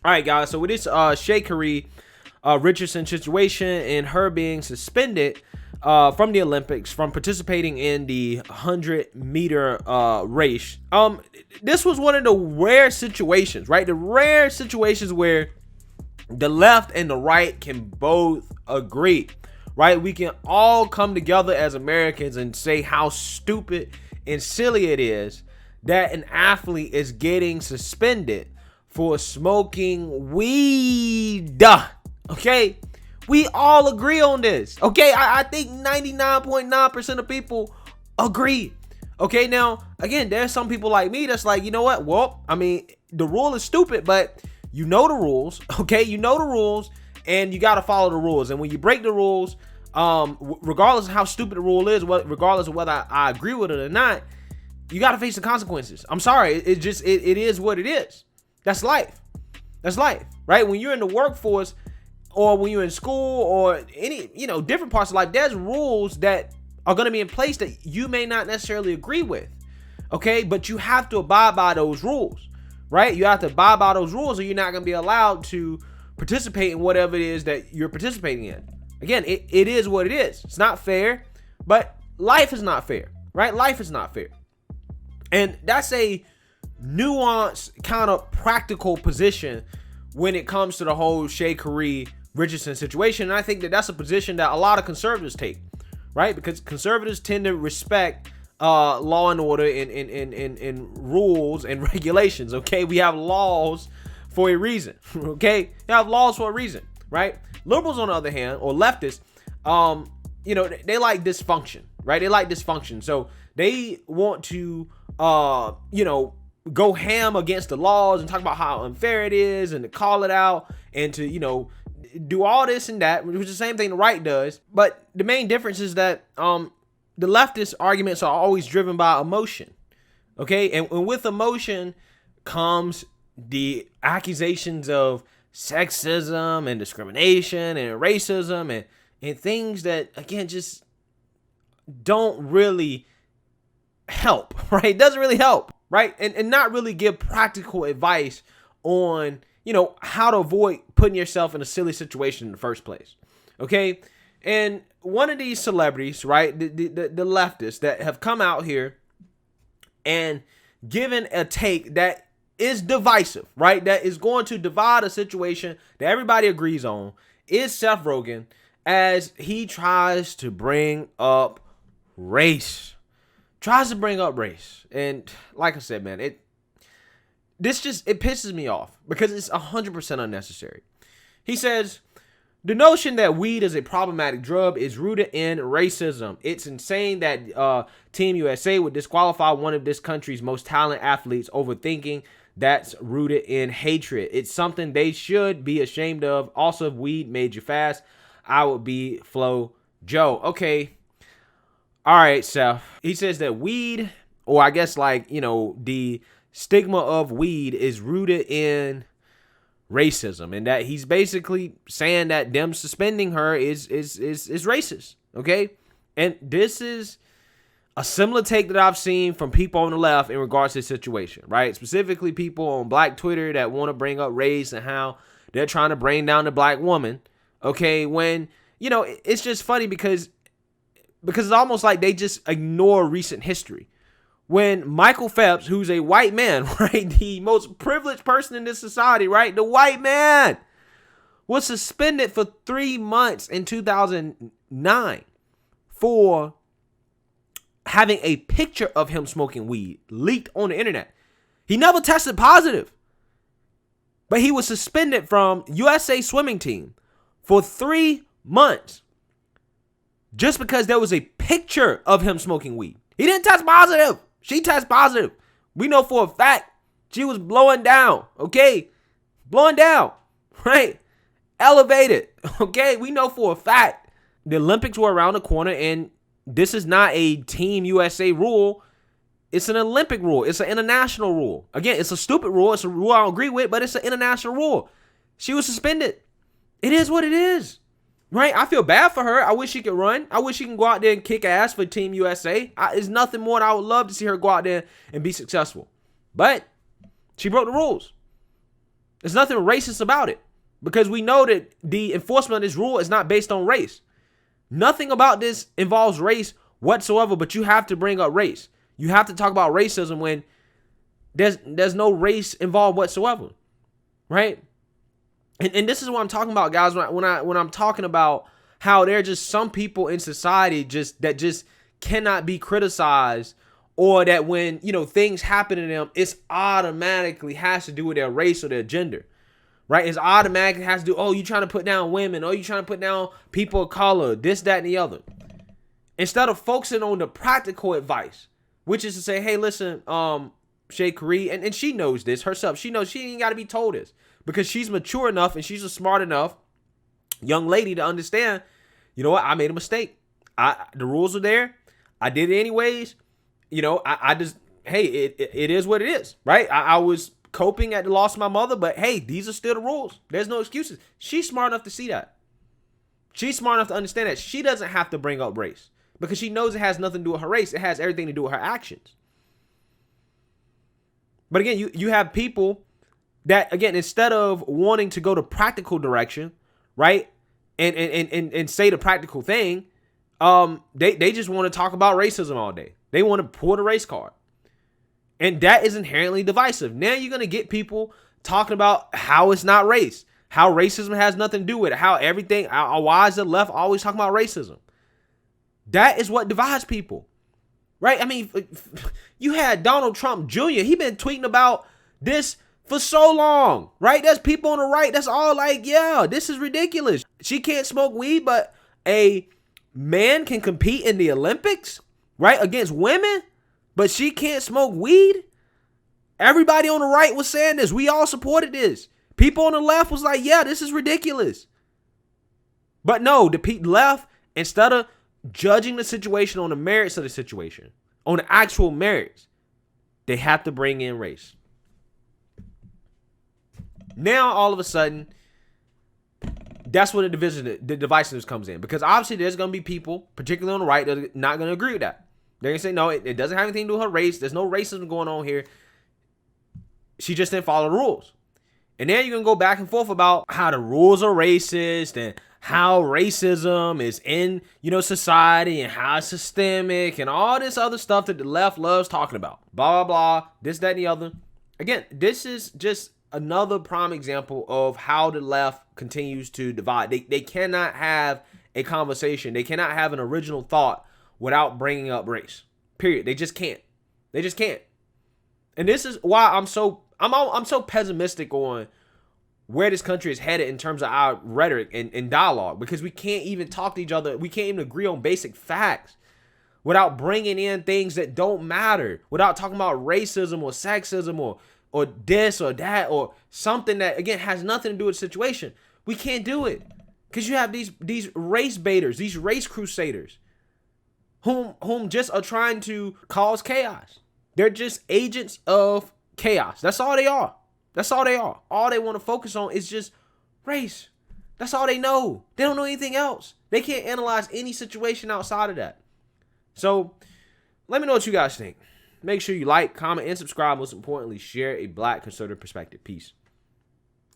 All right, guys. So with this Sha'Carri Richardson situation and her being suspended from the Olympics from participating in the 100-meter race. This was one of the rare situations, right? The rare situations where the left and the right can both agree, right? We can all come together as Americans and say how stupid and silly it is that an athlete is getting suspended for smoking weed. Okay? We all agree on this. Okay? I think 99.9% of people agree. Okay? Now, again, there's some people like me that's like, you know what? Well, I mean, the rule is stupid, but you know the rules. Okay? You know the rules, and you got to follow the rules. And when you break the rules, regardless of how stupid the rule is, regardless of whether I agree with it or not, you got to face the consequences. I'm sorry. It is what it is. That's life. That's life, right? When you're in the workforce or when you're in school or any, different parts of life, there's rules that are going to be in place that you may not necessarily agree with. Okay? But you have to abide by those rules, right? You have to abide by those rules or you're not going to be allowed to participate in whatever it is that you're participating in. Again, it is what it is. It's not fair, but life is not fair, right? Life is not fair. And that's a nuanced kind of practical position when it comes to the whole Sha'Carri Richardson situation. And I think that that's a position that a lot of conservatives take, right? Because conservatives tend to respect law and order and rules and regulations, okay? We have laws for a reason, okay? We have laws for a reason, right? Liberals, on the other hand, or leftists, they like dysfunction, right? They like dysfunction. So they want to, go ham against the laws and talk about how unfair it is and to call it out and to, do all this and that, which is the same thing the right does. But the main difference is that the leftist arguments are always driven by emotion, okay? And with emotion comes the accusations of sexism and discrimination and racism and things that, again, just don't really help, right? It doesn't really help, right? And not really give practical advice on, how to avoid putting yourself in a silly situation in the first place, okay? And one of these celebrities, right, the leftists that have come out here and given a take that is divisive, right, that is going to divide a situation that everybody agrees on, is Seth Rogen, as he tries to bring up race. And like I said, man, it pisses me off because it's 100% unnecessary. He says, the notion that weed is a problematic drug is rooted in racism. It's insane that Team USA would disqualify one of this country's most talented athletes over thinking that's rooted in hatred. It's something they should be ashamed of. Also, if weed made you fast, I would be Flo Joe. Okay. All right, Seth. He says that weed, or I guess the stigma of weed is rooted in racism, and that he's basically saying that them suspending her is racist. Okay. And this is a similar take that I've seen from people on the left in regards to this situation, right? Specifically people on Black Twitter that want to bring up race and how they're trying to bring down the black woman. Okay. When, it's just funny because it's almost like they just ignore recent history. When Michael Phelps, who's a white man, right, the most privileged person in this society, right, the white man, was suspended for 3 months in 2009 for having a picture of him smoking weed leaked on the internet. He never tested positive, but he was suspended from USA swimming team for 3 months just because there was a picture of him smoking weed. He didn't test positive. She tested positive. We know for a fact she was blowing down, okay? Blowing down, right? Elevated, okay? We know for a fact the Olympics were around the corner, and this is not a Team USA rule. It's an Olympic rule. It's an international rule. Again, it's a stupid rule. It's a rule I don't agree with, but it's an international rule. She was suspended. It is what it is. Right? I feel bad for her. I wish she could run. I wish she can go out there and kick ass for Team USA. It's nothing more than I would love to see her go out there and be successful. But she broke the rules. There's nothing racist about it because we know that the enforcement of this rule is not based on race. Nothing about this involves race whatsoever, but you have to bring up race. You have to talk about racism when there's no race involved whatsoever, right? And this is what I'm talking about, guys. When I'm talking about how there are just some people in society that just cannot be criticized, or that when things happen to them, it's automatically has to do with their race or their gender, right? It's automatically has to do. Oh, you trying to put down women? Oh, you trying to put down people of color? This, that, and the other. Instead of focusing on the practical advice, which is to say, hey, listen, Sha'Carri, and she knows this herself. She knows she ain't got to be told this because she's mature enough and she's a smart enough young lady to understand. You know what? I made a mistake. The rules are there. I did it anyways. I just, hey, it is what it is, right? I was coping at the loss of my mother, but hey, these are still the rules. There's no excuses. She's smart enough to see that. She's smart enough to understand that she doesn't have to bring up race because she knows it has nothing to do with her race. It has everything to do with her actions. But again, you have people that, again, instead of wanting to go the practical direction, right, and say the practical thing, they just want to talk about racism all day. They want to pull the race card. And that is inherently divisive. Now you're going to get people talking about how it's not race, how racism has nothing to do with it, how everything, why is the left always talking about racism? That is what divides people, right? I mean, you had Donald Trump Jr. He been tweeting about this for so long, right? There's people on the right that's all like, yeah, this is ridiculous. She can't smoke weed, but a man can compete in the Olympics, right, against women, but she can't smoke weed. Everybody on the right was saying this. We all supported this. People on the left was like, yeah, this is ridiculous. But no, the left, instead of judging the situation on the merits of the situation, on the actual merits, they have to bring in race. Now, all of a sudden, that's where the divisiveness comes in. Because obviously there's going to be people, particularly on the right, that are not going to agree with that. They're going to say, no, it doesn't have anything to do with her race. There's no racism going on here. She just didn't follow the rules. And then you're going to go back and forth about how the rules are racist and how racism is in, society and how it's systemic and all this other stuff that the left loves talking about. Blah, blah, blah, this, that, and the other. Again, this is just another prime example of how the left continues to divide. They cannot have a conversation. They cannot have an original thought without bringing up race. Period. They just can't. They just can't. And this is why I'm so pessimistic on where this country is headed in terms of our rhetoric and dialogue, because we can't even talk to each other. We can't even agree on basic facts without bringing in things that don't matter, without talking about racism or sexism or this or that or something that, again, has nothing to do with the situation. We can't do it because you have these race baiters, these race crusaders whom just are trying to cause chaos. They're just agents of chaos. That's all they are. That's all they are. All they want to focus on is just race. That's all they know. They don't know anything else. They can't analyze any situation outside of that. So let me know what you guys think. Make sure you like, comment, and subscribe. Most importantly, share a Black conservative perspective. Peace.